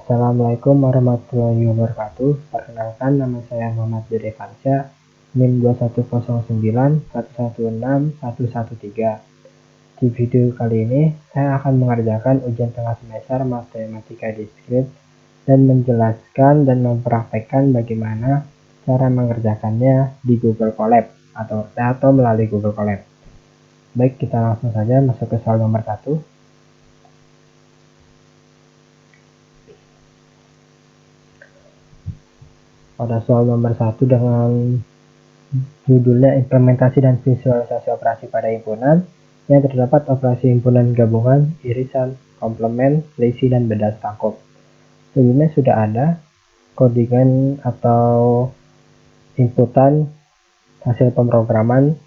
Assalamualaikum warahmatullahi wabarakatuh. Perkenalkan, nama saya Muhammad Devansyah, NIM 2109116113. Di video kali ini, saya akan mengerjakan ujian tengah semester matematika diskrit dan menjelaskan dan mempraktekkan bagaimana cara mengerjakannya di Google Colab atau melalui Google Colab. Baik, kita langsung saja masuk ke soal nomor 1. Pada soal nomor 1 dengan judulnya implementasi dan visualisasi operasi pada himpunan, yang terdapat operasi himpunan gabungan, irisan, komplement, selisih, dan beda sangkup. Sebelumnya sudah ada codingan atau inputan hasil pemrograman.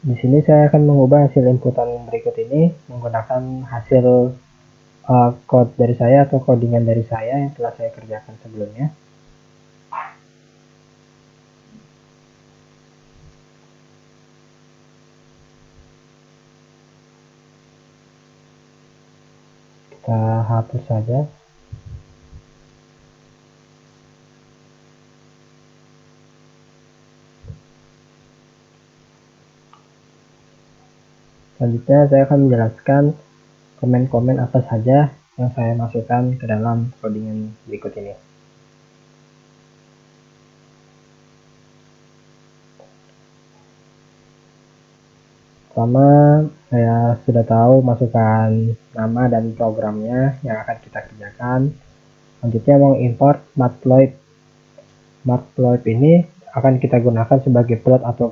Di sini saya akan mengubah hasil inputan berikut ini menggunakan hasil code dari saya atau codingan dari saya yang telah saya kerjakan sebelumnya. Kita hapus saja. Selanjutnya saya akan menjelaskan komen-komen apa saja yang saya masukkan ke dalam codingan berikut ini. Pertama, saya sudah tahu masukkan nama dan programnya yang akan kita kerjakan. Selanjutnya mengimport matplotlib. Matplotlib ini akan kita gunakan sebagai plot atau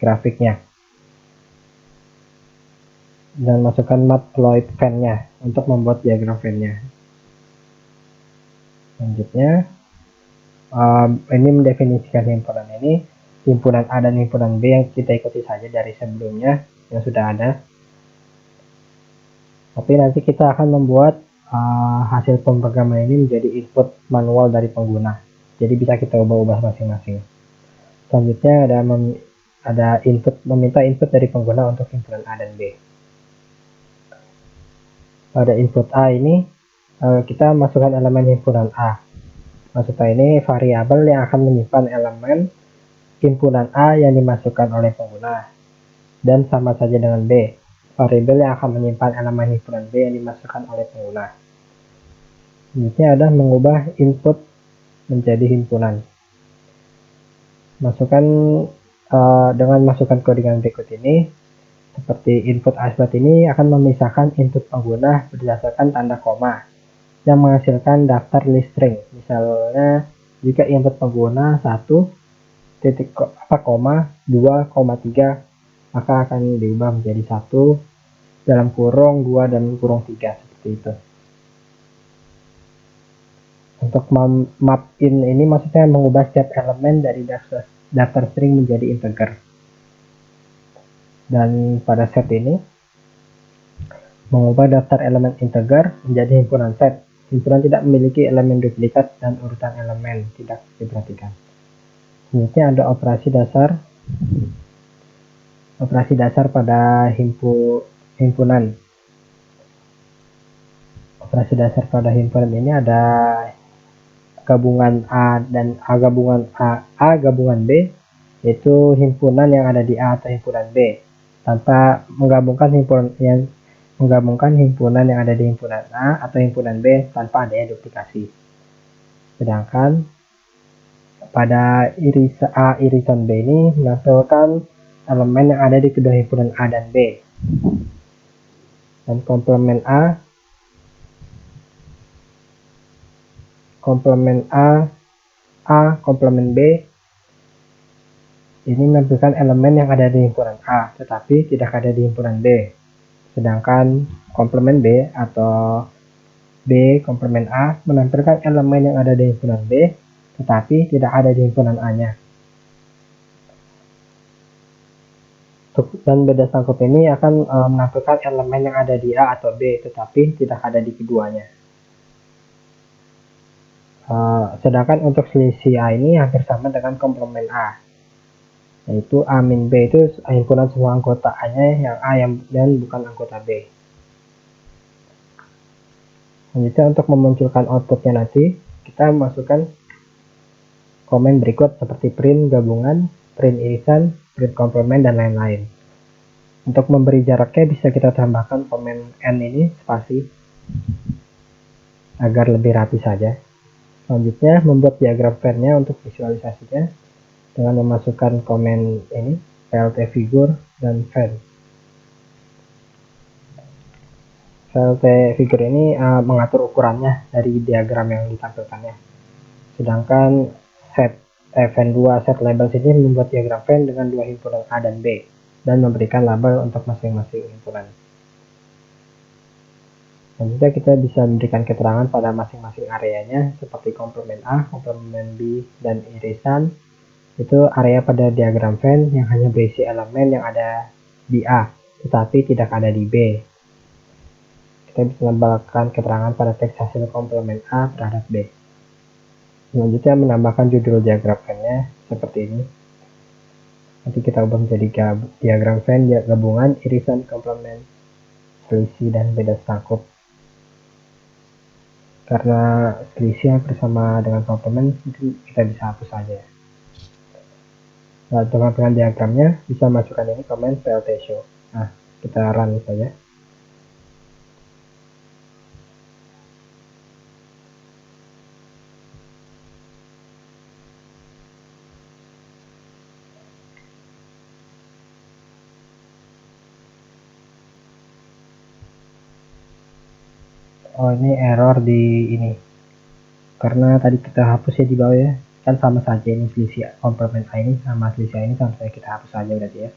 grafiknya. Dan masukkan matplotlib fan-nya untuk membuat diagram fan-nya. Selanjutnya, ini mendefinisikan himpunan ini, himpunan A dan himpunan B yang kita ikuti saja dari sebelumnya yang sudah ada. Tapi nanti kita akan membuat hasil pemrograman ini menjadi input manual dari pengguna. Jadi bisa kita ubah-ubah masing-masing. Selanjutnya ada meminta input dari pengguna untuk himpunan A dan B. Pada input A ini kita masukkan elemen himpunan A. Maksudnya ini variabel yang akan menyimpan elemen himpunan A yang dimasukkan oleh pengguna. Dan sama saja dengan B, variabel yang akan menyimpan elemen himpunan B yang dimasukkan oleh pengguna. Selanjutnya ada mengubah input menjadi himpunan. Dengan masukkan codingan berikut ini, seperti input ASLAT ini akan memisahkan input pengguna berdasarkan tanda koma yang menghasilkan daftar list string. Misalnya jika input pengguna 1,2,3 maka akan diubah menjadi 1 dalam kurung 2 dan kurung 3 seperti itu. Untuk map in ini maksudnya mengubah setiap elemen dari daftar string menjadi integer. Dan pada set ini mengubah daftar elemen integer menjadi himpunan set. Himpunan tidak memiliki elemen duplikat dan urutan elemen tidak diperhatikan. Selanjutnya ada operasi dasar pada himpunan. Operasi dasar pada himpunan ini ada gabungan A dan A gabungan B, yaitu himpunan yang ada di A atau himpunan B, tanpa menggabungkan himpunan yang ada di himpunan A atau himpunan B tanpa adanya duplikasi. Sedangkan pada irisan B ini menampilkan elemen yang ada di kedua himpunan A dan B. Dan komplement A komplement B ini menampilkan elemen yang ada di himpunan A tetapi tidak ada di himpunan B. Sedangkan komplement B atau B komplement A menampilkan elemen yang ada di himpunan B tetapi tidak ada di himpunan A-nya. Dan beda sangkup ini akan menampilkan elemen yang ada di A atau B tetapi tidak ada di keduanya. Sedangkan untuk selisih A ini hampir sama dengan komplement A. yaitu A min B itu himpunan semua anggota A-nya yang A dan bukan anggota B. Selanjutnya untuk memunculkan outputnya nanti, kita masukkan komen berikut seperti print gabungan, print irisan, print komplement, dan lain-lain. Untuk memberi jaraknya bisa kita tambahkan komen N ini spasi agar lebih rapi saja. Selanjutnya membuat diagram Venn-nya untuk visualisasinya dengan memasukkan komen ini plt figure dan Venn. Plt figure ini mengatur ukurannya dari diagram yang ditampilkannya. Sedangkan set Venn 2 set label ini membuat diagram Venn dengan dua himpunan A dan B dan memberikan label untuk masing-masing himpunan. Selanjutnya kita bisa memberikan keterangan pada masing-masing areanya seperti komplement A, komplement B, dan irisan. Itu area pada diagram Venn yang hanya berisi elemen yang ada di A, tetapi tidak ada di B. Kita bisa menambahkan keterangan pada teks hasil komplement A terhadap B. Selanjutnya menambahkan judul diagram Venn-nya seperti ini. Nanti kita ubah menjadi diagram Venn gabungan, irisan, komplement, selisih, dan beda sangkut. Karena selisih bersama dengan komplement itu kita bisa hapus saja. Nah, dengan diagramnya bisa masukkan ini komen plt show. Nah, kita run saja. Oh, ini error di ini. Karena tadi kita hapus ya di bawah ya. Kan sama saja ini selisih komplement A ini sama selisih A ini sama saja, kita hapus saja berarti ya.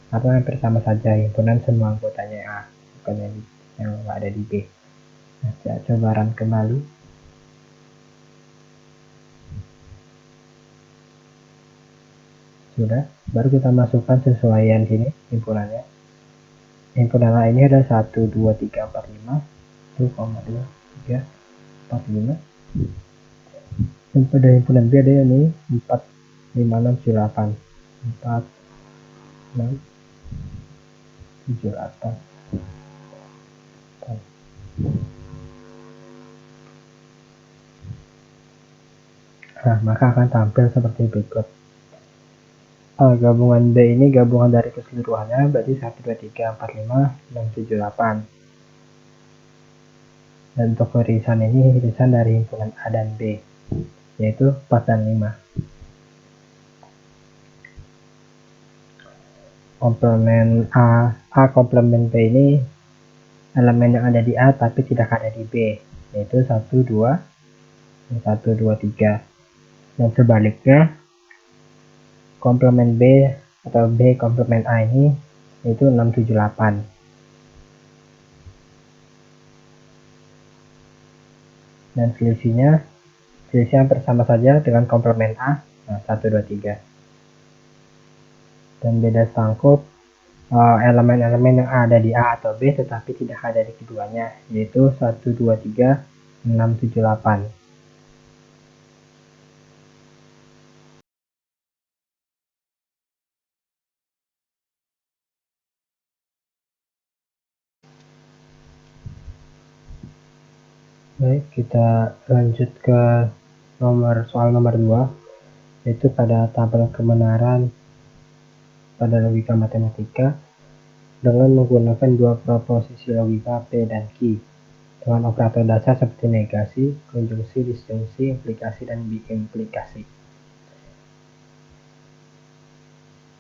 Karena hampir sama saja himpunan semua anggotanya A, bukan yang ada di B. Nah, kita coba run kembali. Sudah, baru kita masukkan sesuaian sini himpunannya. Himpunan A ini ada 1, 2, 3, 4, 5, 2,2, 3, 4, 5. Dan pada himpunan B ada ini 4, 5, 6, 7, 8. 4, 6, 7, 8. Nah, maka akan tampil seperti berikut. Gabungan B ini gabungan dari keseluruhannya, berarti 1, 2, 3, 4, 5, 6, 7, 8. Dan untuk irisan ini irisan dari himpunan A dan B, yaitu 4 dan 5. Komplement A komplement B ini elemen yang ada di A tapi tidak ada di B, yaitu 1, 2, 1, 2, 3. Dan sebaliknya, komplement B atau B komplement A ini yaitu 6, 7, 8. Dan selisih hampir sama saja dengan komplement A, nah, 1, 2, 3. Dan beda sangkut elemen-elemen yang ada di A atau B tetapi tidak ada di keduanya, yaitu 1, 2, 3, 6, 7, 8. Baik, kita lanjut ke soal nomor 2, yaitu pada tabel kebenaran pada logika matematika dengan menggunakan dua proposisi logika P dan Q dengan operator dasar seperti negasi, konjungsi, disjungsi, implikasi, dan biimplikasi.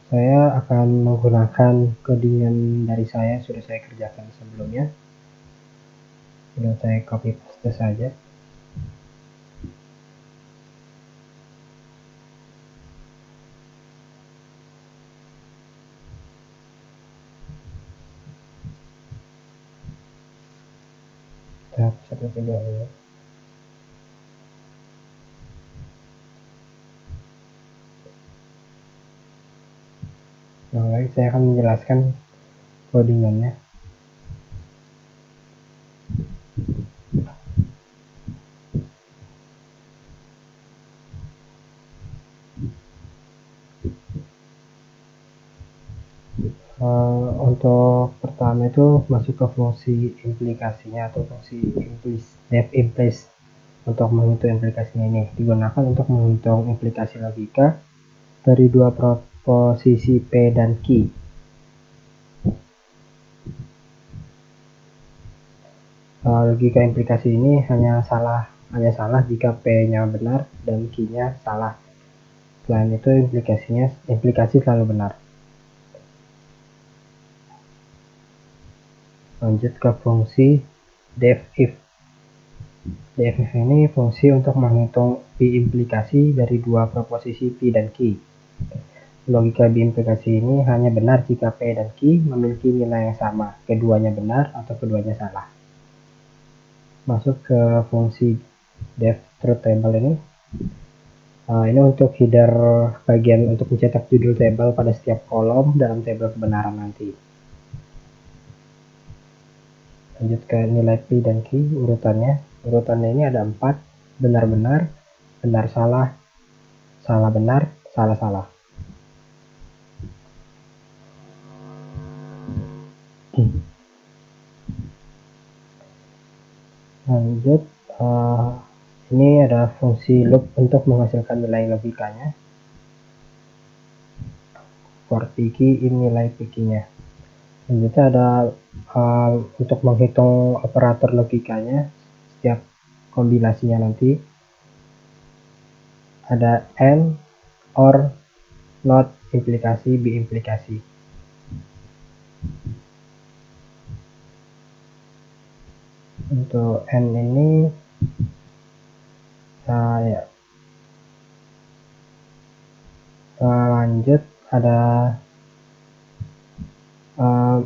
Saya akan menggunakan codingan dari saya sudah saya kerjakan sebelumnya. Sudah saya copy paste saja. Kita satu video ini. Nah, baik, saya akan menjelaskan codingannya. Untuk pertama itu masuk ke fungsi implikasinya atau fungsi def implicit. Untuk menghitung implikasinya ini digunakan untuk menghitung implikasi logika dari dua proposisi P dan Q. Logika implikasi ini hanya salah jika P-nya benar dan Q-nya salah. Selain itu implikasi selalu benar. Lanjut ke fungsi def if. Def if ini fungsi untuk menghitung biimplikasi dari dua proposisi P dan Q. Logika biimplikasi ini hanya benar jika P dan Q memiliki nilai yang sama, keduanya benar atau keduanya salah. Masuk ke fungsi def truth table ini. Ini untuk header bagian untuk mencetak judul tabel pada setiap kolom dalam tabel kebenaran nanti. Lanjut ke nilai P dan Q urutannya. Urutannya ini ada 4, benar-benar, benar-salah, salah-benar, salah-salah. Lanjut, ini ada fungsi loop untuk menghasilkan nilai logikanya. For PQ ini nilai PQ-nya. Selanjutnya ada untuk menghitung operator logikanya setiap kombinasinya nanti. Ada AND, OR, NOT, implikasi, biimplikasi. Untuk AND ini lanjut ada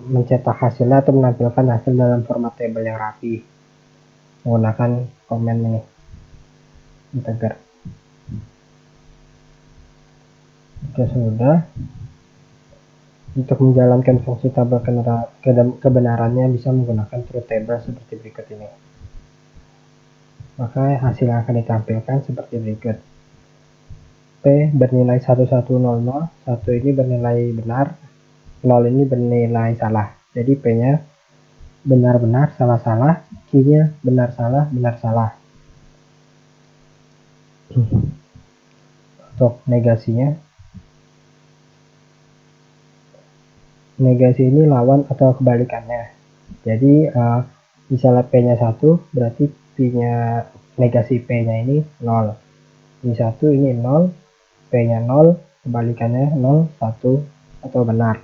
mencetak hasilnya atau menampilkan hasil dalam format tabel yang rapi menggunakan komen ini integer. Jika sudah, untuk menjalankan fungsi tabel kebenarannya bisa menggunakan truth table seperti berikut ini. Maka hasil yang akan ditampilkan seperti berikut. P bernilai 1100, 1 ini bernilai benar, 0 ini bernilai salah. Jadi P-nya benar-benar, salah-salah, Q-nya benar-salah, benar-salah. Untuk negasi ini lawan atau kebalikannya. Jadi misalnya P-nya 1, berarti P-nya negasi P-nya ini 0. Ini 1, ini 0, P-nya 0, kebalikannya 0, 1, atau benar.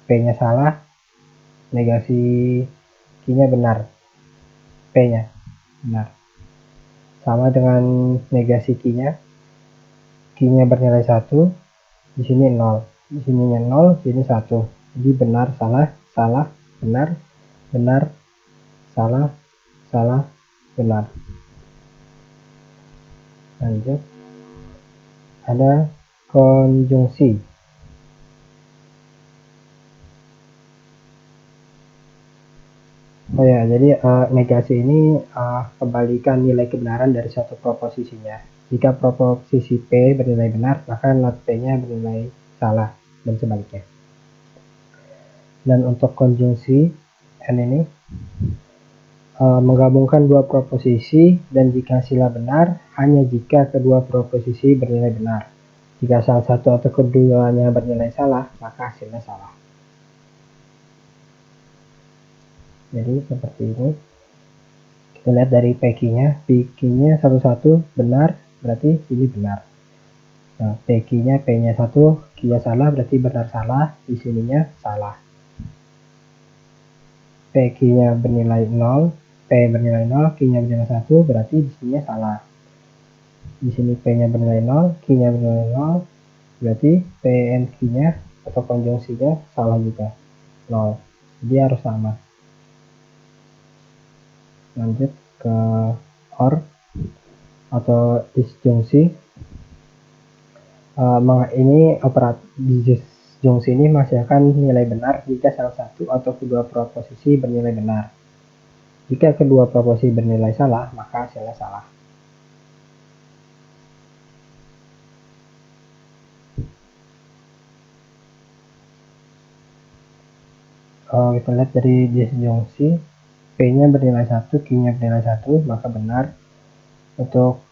P-nya salah, negasi Q-nya benar. P-nya benar. Sama dengan negasi Q-nya. Q-nya bernilai 1, di sini 0. Di sininya 0, di sini 1. Jadi benar, salah, salah, benar, benar, salah, salah, benar. Lanjut. Ada konjungsi. Oh ya, jadi negasi ini kebalikan nilai kebenaran dari suatu proposisinya. Jika proposisi P bernilai benar, maka not P-nya bernilai salah dan sebaliknya. Dan untuk konjungsi N ini menggabungkan dua proposisi dan jika hasilnya benar hanya jika kedua proposisi bernilai benar. Jika salah satu atau keduanya bernilai salah, maka hasilnya salah. Jadi seperti ini. Kita lihat dari PQ-nya. PQ-nya 11 benar, berarti ini benar. Nah, PQ-nya P-nya 1, Q-nya salah, berarti benar salah, di sininya salah. PQ-nya bernilai 0, P bernilai 0, Q-nya bernilai 1, berarti di sininya salah. Di sini P-nya bernilai 0, Q-nya bernilai 0, berarti P and Q-nya atau konjungsinya salah juga, 0. Jadi harus sama. Lanjut ke OR atau disjungsi. Ini disjungsi ini menghasilkan nilai benar jika salah satu atau kedua proposisi bernilai benar. Jika kedua proposisi bernilai salah, maka hasilnya salah. Kita lihat dari disjungsi, P-nya bernilai 1, Q-nya bernilai 1, maka benar. Untuk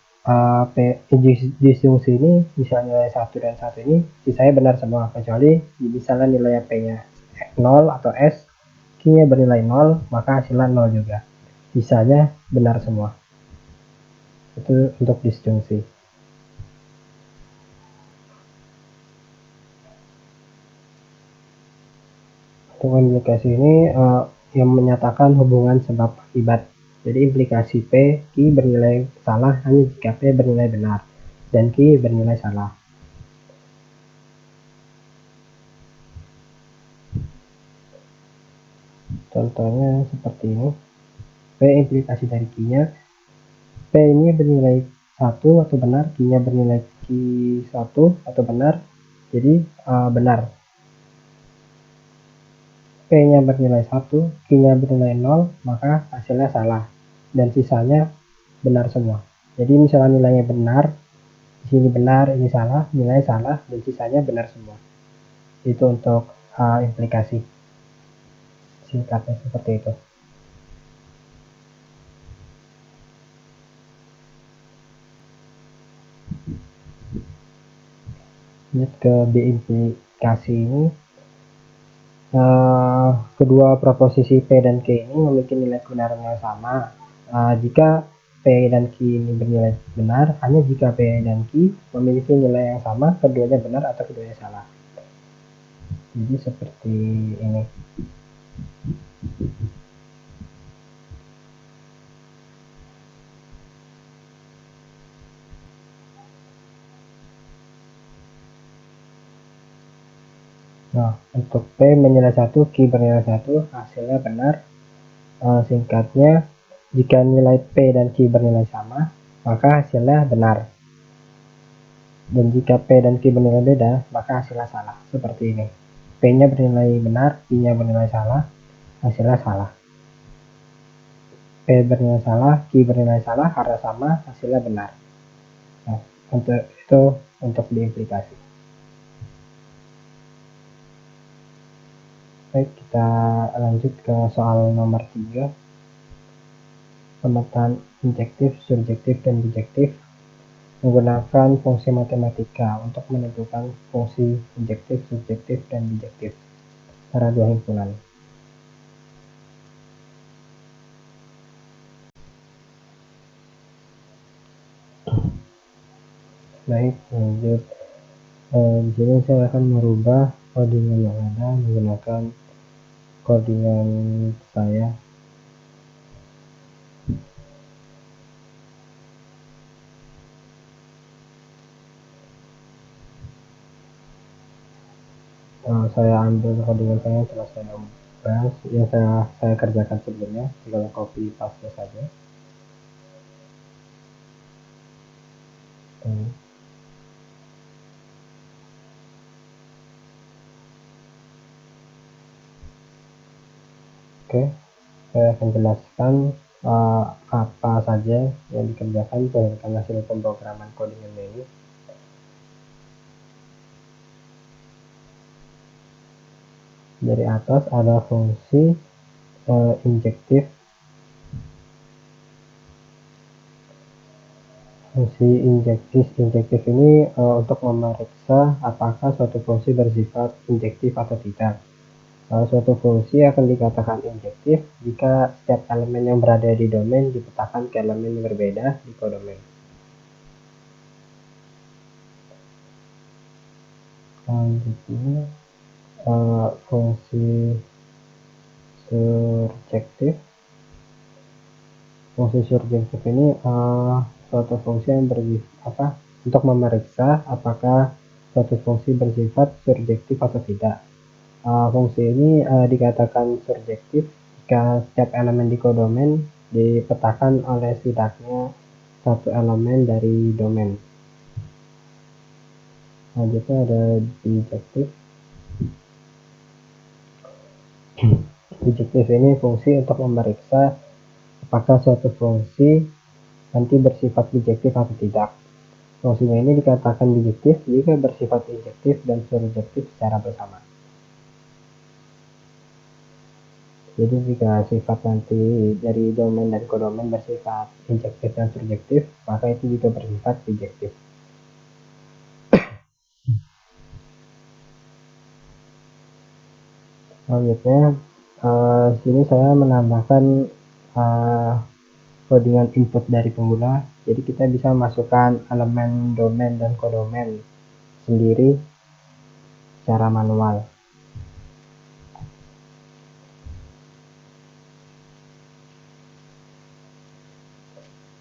disjungsi ini misalnya nilai 1 dan 1 ini sisanya benar semua, kecuali misalnya nilai P-nya 0 atau S, Q-nya bernilai 0, maka hasilnya 0 juga. Sisanya benar semua. Itu untuk disjungsi. Untuk implikasi ini yang menyatakan hubungan sebab akibat. Jadi implikasi P, Q bernilai salah hanya jika P bernilai benar dan Q bernilai salah. Contohnya seperti ini. P implikasi dari Q-nya. P ini bernilai 1 atau benar, Q-nya bernilai Q1 atau benar. Jadi benar. P-nya bernilai 1, Q-nya bernilai 0, maka hasilnya salah. Dan sisanya benar semua. Jadi misalnya nilainya benar, di sini benar, ini salah, nilai salah, dan sisanya benar semua. Itu untuk implikasi. Singkatnya seperti itu. Lanjut ke B implikasi ini. Kedua proposisi P dan Q ini memiliki nilai kebenaran yang sama. Jika P dan Q ini bernilai benar, hanya jika P dan Q memiliki nilai yang sama, keduanya benar atau keduanya salah. Jadi seperti ini. Nah, untuk P bernilai 1, Q bernilai 1, hasilnya benar. Singkatnya, jika nilai P dan Q bernilai sama, maka hasilnya benar. Dan jika P dan Q bernilai beda, maka hasilnya salah. Seperti ini. P-nya bernilai benar, Q-nya bernilai salah, hasilnya salah. P bernilai salah, Q bernilai salah, karena sama, hasilnya benar. Nah, untuk itu untuk diimplikasi. Baik, kita lanjut ke soal nomor 3. Pemetaan injektif, surjektif, dan bijektif menggunakan fungsi matematika untuk menentukan fungsi injektif, surjektif, dan bijektif pada dua himpunan. Baik, lanjut. Di sini saya akan merubah koordinat yang ada menggunakan koordinat saya. Saya ambil koordinat saya telah saya bahas yang saya kerjakan sebelumnya, tinggal copy paste saja. Oke, saya akan jelaskan apa saja yang dikerjakan berdasarkan hasil pemrograman codingan ini. Dari atas ada fungsi injektif. Fungsi injektif ini untuk memeriksa apakah suatu fungsi bersifat injektif atau tidak. Suatu fungsi akan dikatakan injektif jika setiap elemen yang berada di domain dipetakan ke elemen yang berbeda di kodomain. Selanjutnya fungsi surjektif. Fungsi surjektif ini suatu fungsi yang bersifat untuk memeriksa apakah suatu fungsi bersifat surjektif atau tidak. Fungsi ini dikatakan surjektif jika setiap elemen di kodomain dipetakan oleh setidaknya satu elemen dari domain. Selanjutnya ada bijektif. Bijektif ini fungsi untuk memeriksa apakah suatu fungsi nanti bersifat bijektif atau tidak. Fungsinya ini dikatakan bijektif jika bersifat injektif dan surjektif secara bersama. Jadi jika sifat nanti dari domain dan kodomain bersifat injektif dan surjektif, maka itu juga bersifat bijektif. Selanjutnya, sini saya menambahkan codingan input dari pengguna. Jadi kita bisa masukkan elemen domain dan kodomain sendiri secara manual.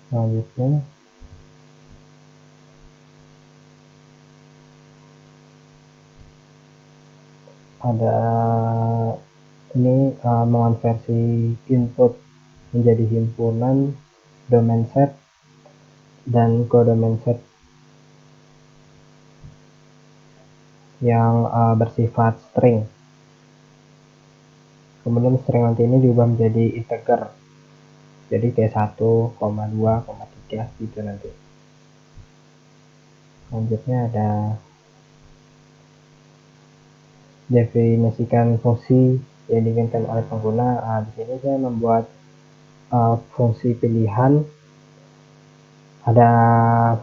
Selanjutnya, ada ini mengonversi input menjadi himpunan domain set dan codomain set yang bersifat string. Kemudian string nanti ini diubah menjadi integer. Jadi kayak 1, 2, 3 gitu nanti. Selanjutnya ada definisikan fungsi yang diinginkan oleh pengguna. Di sini saya membuat fungsi pilihan. Ada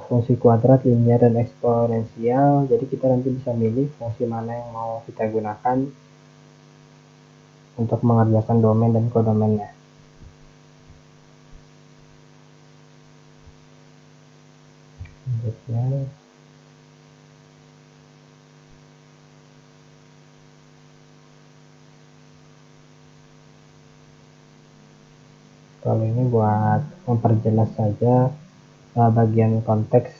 fungsi kuadrat, linear, dan eksponensial. Jadi kita nanti bisa milih fungsi mana yang mau kita gunakan untuk mengerjakan domain dan kodomainnya. Selanjutnya, kalau ini buat memperjelas saja bagian konteks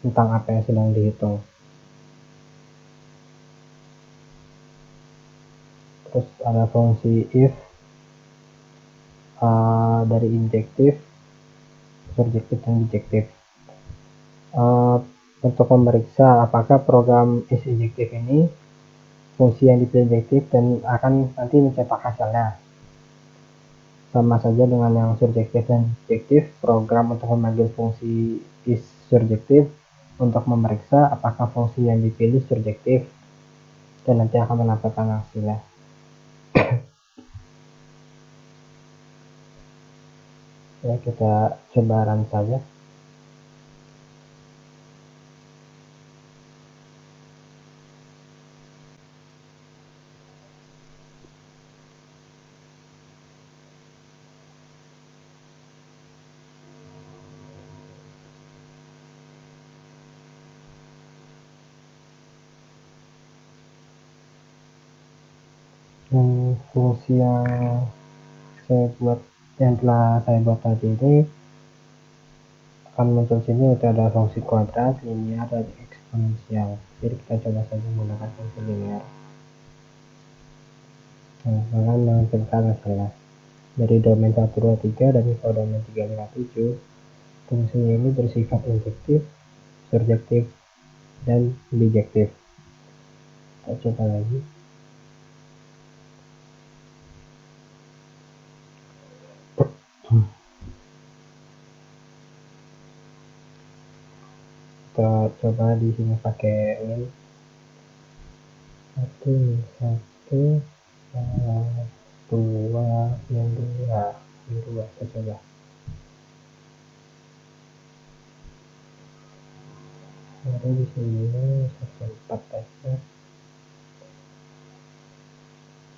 tentang apa yang sedang dihitung. Terus ada fungsi if dari injektif, surjektif, dan bijektif. Untuk memeriksa apakah program is injektif ini fungsi yang dipilih injektif dan akan nanti mencetak hasilnya. Sama saja dengan yang surjektif dan bijektif, program untuk memanggil fungsi is surjektif untuk memeriksa apakah fungsi yang dipilih surjektif dan nanti akan menampilkan hasilnya. Ya, kita coba run saja. Fungsi yang telah saya buat tadi ini akan muncul sini. Itu ada fungsi kuadrat, linear, dan eksponensial. Jadi kita coba saja menggunakan fungsi linear. Akan menampilkan hasilnya dari domain 1, 2, 3 dan kodomain 3, 5, 7. Fungsinya ini bersifat injektif, surjektif, dan bijektif. Kita coba lagi. Kita coba di sini pakai ini 1, 2, yang 2. Kita coba. Baru di sini 1, 4 aja.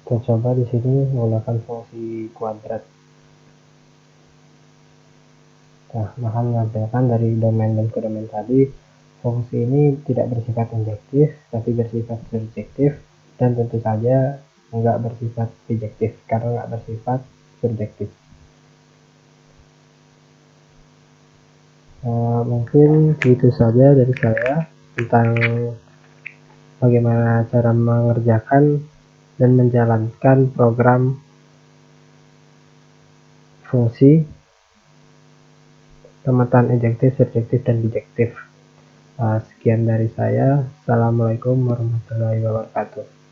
Kita coba di sini menggunakan fungsi kuadrat. Nah, maka menampilkan dari domain dan kodomain tadi, fungsi ini tidak bersifat injektif, tapi bersifat surjektif, dan tentu saja enggak bersifat bijektif, karena enggak bersifat surjektif. Mungkin itu saja dari saya tentang bagaimana cara mengerjakan dan menjalankan program fungsi pemetaan injektif, surjektif, dan bijektif. Sekian dari saya. Assalamualaikum warahmatullahi wabarakatuh.